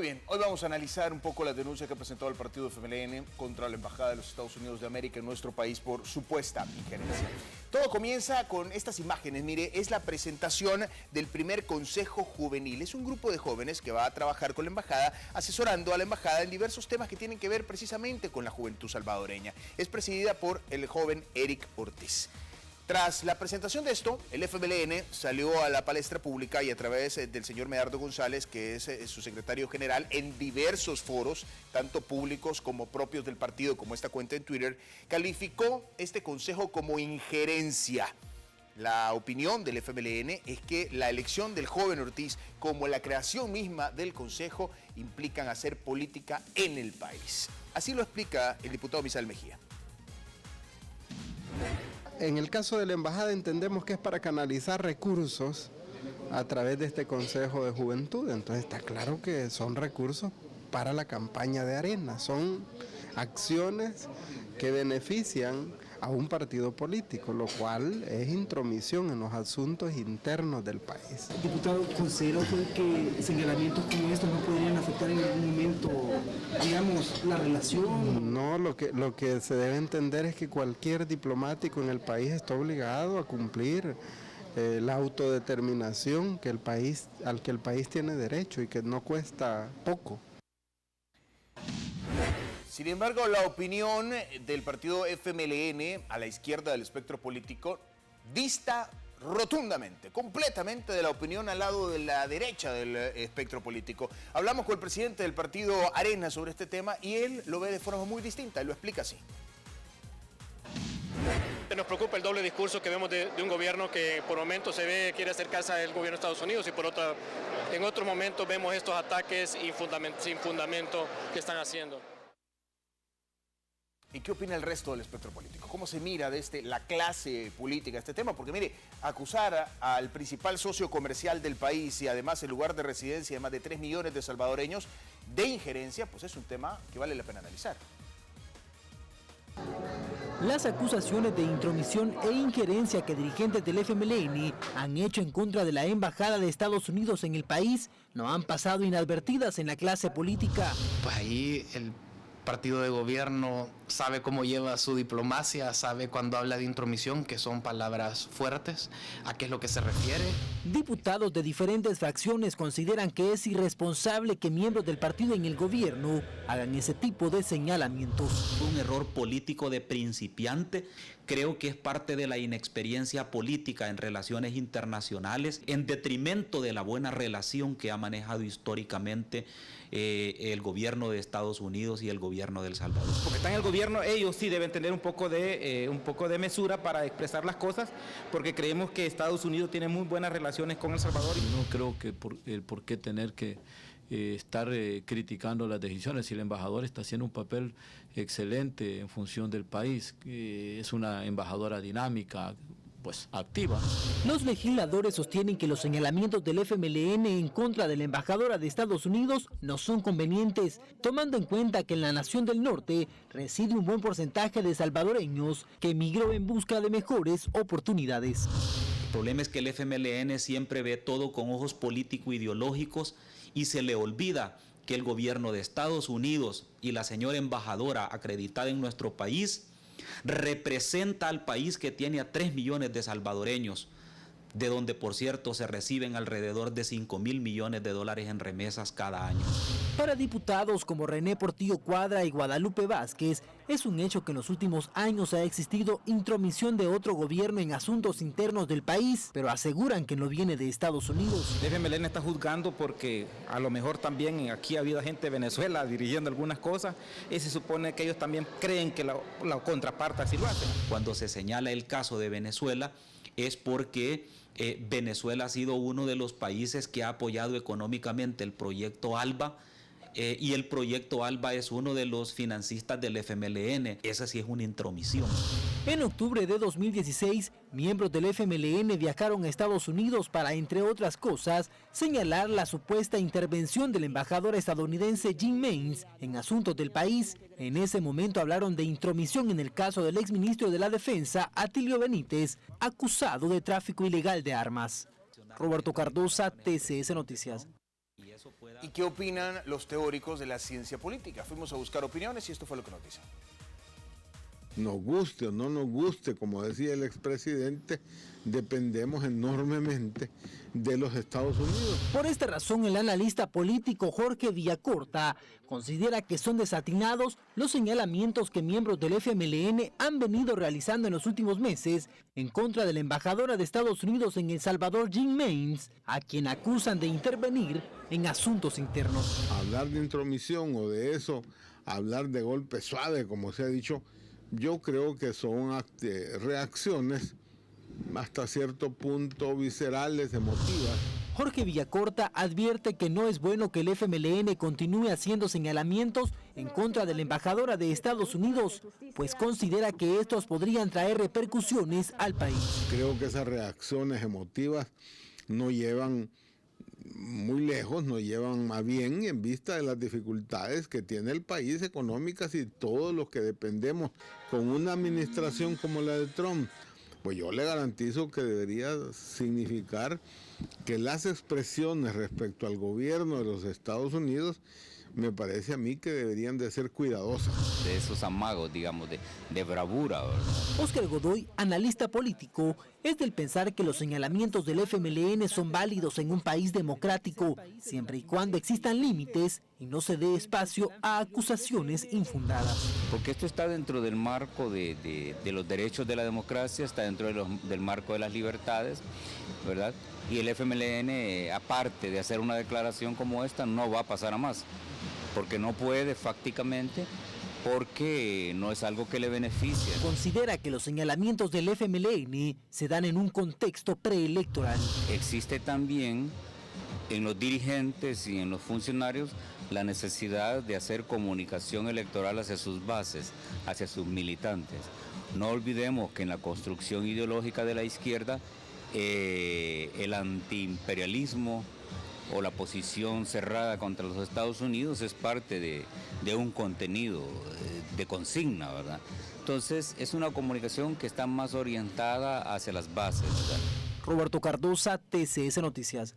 Muy bien, hoy vamos a analizar un poco la denuncia que ha presentado el partido FMLN contra la Embajada de los Estados Unidos de América en nuestro país por supuesta injerencia. Todo comienza con estas imágenes, mire, es la presentación del primer Consejo Juvenil. Es un grupo de jóvenes que va a trabajar con la Embajada, asesorando a la Embajada en diversos temas que tienen que ver precisamente con la juventud salvadoreña. Es presidida por el joven Eric Ortiz. Tras la presentación de esto, el FMLN salió a la palestra pública y a través del señor Medardo González, que es su secretario general, en diversos foros, tanto públicos como propios del partido, como esta cuenta en Twitter, calificó este consejo como injerencia. La opinión del FMLN es que la elección del joven Ortiz, como la creación misma del consejo, implican hacer política en el país. Así lo explica el diputado Misael Mejía. En el caso de la embajada entendemos que es para canalizar recursos a través de este Consejo de Juventud. Entonces está claro que son recursos para la campaña de Arena, son acciones que benefician a un partido político, lo cual es intromisión en los asuntos internos del país. Diputado, ¿considera usted que señalamientos como estos no podrían afectar en algún momento, digamos, la relación? No, lo que se debe entender es que cualquier diplomático en el país está obligado a cumplir la autodeterminación al que el país tiene derecho y que no cuesta poco. Sin embargo, la opinión del partido FMLN a la izquierda del espectro político dista rotundamente, completamente de la opinión al lado de la derecha del espectro político. Hablamos con el presidente del partido Arena sobre este tema y él lo ve de forma muy distinta, y lo explica así. Nos preocupa el doble discurso que vemos de un gobierno que por momentos se ve quiere acercarse al gobierno de Estados Unidos y en otros momentos vemos estos ataques sin fundamento que están haciendo. ¿Y qué opina el resto del espectro político? ¿Cómo se mira desde la clase política este tema? Porque mire, acusar al principal socio comercial del país y además el lugar de residencia de más de 3 millones de salvadoreños de injerencia, pues es un tema que vale la pena analizar. Las acusaciones de intromisión e injerencia que dirigentes del FMLN han hecho en contra de la Embajada de Estados Unidos en el país no han pasado inadvertidas en la clase política. Pues ahí el partido de gobierno sabe cómo lleva su diplomacia, sabe cuando habla de intromisión, que son palabras fuertes, a qué es lo que se refiere. Diputados de diferentes fracciones consideran que es irresponsable que miembros del partido en el gobierno hagan ese tipo de señalamientos. Un error político de principiante, creo que es parte de la inexperiencia política en relaciones internacionales, en detrimento de la buena relación que ha manejado históricamente el gobierno de Estados Unidos y el gobierno de El Salvador. Porque están en el gobierno, ellos sí deben tener un poco de mesura para expresar las cosas, porque creemos que Estados Unidos tiene muy buenas relaciones con El Salvador. No creo que por qué tener que estar criticando las decisiones si el embajador está haciendo un papel excelente en función del país, es una embajadora dinámica, pues activa. Los legisladores sostienen que los señalamientos del FMLN en contra de la embajadora de Estados Unidos no son convenientes, tomando en cuenta que en la nación del norte reside un buen porcentaje de salvadoreños que emigró en busca de mejores oportunidades. El problema es que el FMLN siempre ve todo con ojos político-ideológicos y se le olvida que el gobierno de Estados Unidos y la señora embajadora acreditada en nuestro país representa al país que tiene a 3 millones de salvadoreños, de donde por cierto se reciben alrededor de 5.000 millones de dólares en remesas cada año. Para diputados como René Portillo Cuadra y Guadalupe Vázquez, es un hecho que en los últimos años ha existido intromisión de otro gobierno en asuntos internos del país, pero aseguran que no viene de Estados Unidos. El FMLN está juzgando porque a lo mejor también aquí ha habido gente de Venezuela dirigiendo algunas cosas y se supone que ellos también creen que la contraparte así lo hace. Cuando se señala el caso de Venezuela es porque Venezuela ha sido uno de los países que ha apoyado económicamente el proyecto ALBA, y el proyecto ALBA es uno de los financistas del FMLN. Esa sí es una intromisión. En octubre de 2016, miembros del FMLN viajaron a Estados Unidos para, entre otras cosas, señalar la supuesta intervención del embajador estadounidense Jim Maines en asuntos del país. En ese momento hablaron de intromisión en el caso del exministro de la Defensa, Atilio Benítez, acusado de tráfico ilegal de armas. Roberto Cardosa, TCS Noticias. ¿Y qué opinan los teóricos de la ciencia política? Fuimos a buscar opiniones y esto fue lo que nos dicen. Nos guste o no nos guste, como decía el expresidente, dependemos enormemente de los Estados Unidos. Por esta razón, el analista político Jorge Villacorta considera que son desatinados los señalamientos que miembros del FMLN han venido realizando en los últimos meses en contra de la embajadora de Estados Unidos en El Salvador, Jean Mains, a quien acusan de intervenir en asuntos internos. Hablar de intromisión o de eso, hablar de golpe suave, como se ha dicho, yo creo que son reacciones hasta cierto punto viscerales, emotivas. Jorge Villacorta advierte que no es bueno que el FMLN continúe haciendo señalamientos en contra de la embajadora de Estados Unidos, pues considera que estos podrían traer repercusiones al país. Creo que esas reacciones emotivas no llevan muy lejos, no llevan a bien en vista de las dificultades que tiene el país económicas y todos los que dependemos con una administración como la de Trump. Pues yo le garantizo que debería significar que las expresiones respecto al gobierno de los Estados Unidos me parece a mí que deberían de ser cuidadosas. De esos amagos, digamos, de bravura, ¿verdad? Óscar Godoy, analista político, es del pensar que los señalamientos del FMLN son válidos en un país democrático, siempre y cuando existan límites y no se dé espacio a acusaciones infundadas. Porque esto está dentro del marco de los derechos de la democracia, está dentro del marco de las libertades, ¿verdad? Y el FMLN, aparte de hacer una declaración como esta, no va a pasar a más, porque no puede fácticamente, porque no es algo que le beneficie. Considera que los señalamientos del FMLN se dan en un contexto preelectoral. Existe también en los dirigentes y en los funcionarios la necesidad de hacer comunicación electoral hacia sus bases, hacia sus militantes. No olvidemos que en la construcción ideológica de la izquierda, el antiimperialismo o la posición cerrada contra los Estados Unidos es parte de un contenido de consigna, ¿verdad? Entonces es una comunicación que está más orientada hacia las bases, ¿verdad? Roberto Cardosa, TCS Noticias.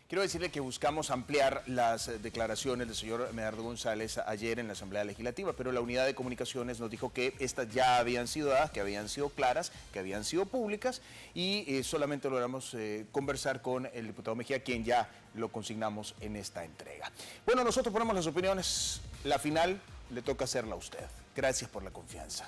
Quiero decirle que buscamos ampliar las declaraciones del señor Medardo González ayer en la Asamblea Legislativa, pero la unidad de comunicaciones nos dijo que estas ya habían sido dadas, que habían sido claras, que habían sido públicas y solamente logramos conversar con el diputado Mejía, quien ya lo consignamos en esta entrega. Bueno, nosotros ponemos las opiniones, la final le toca hacerla a usted. Gracias por la confianza.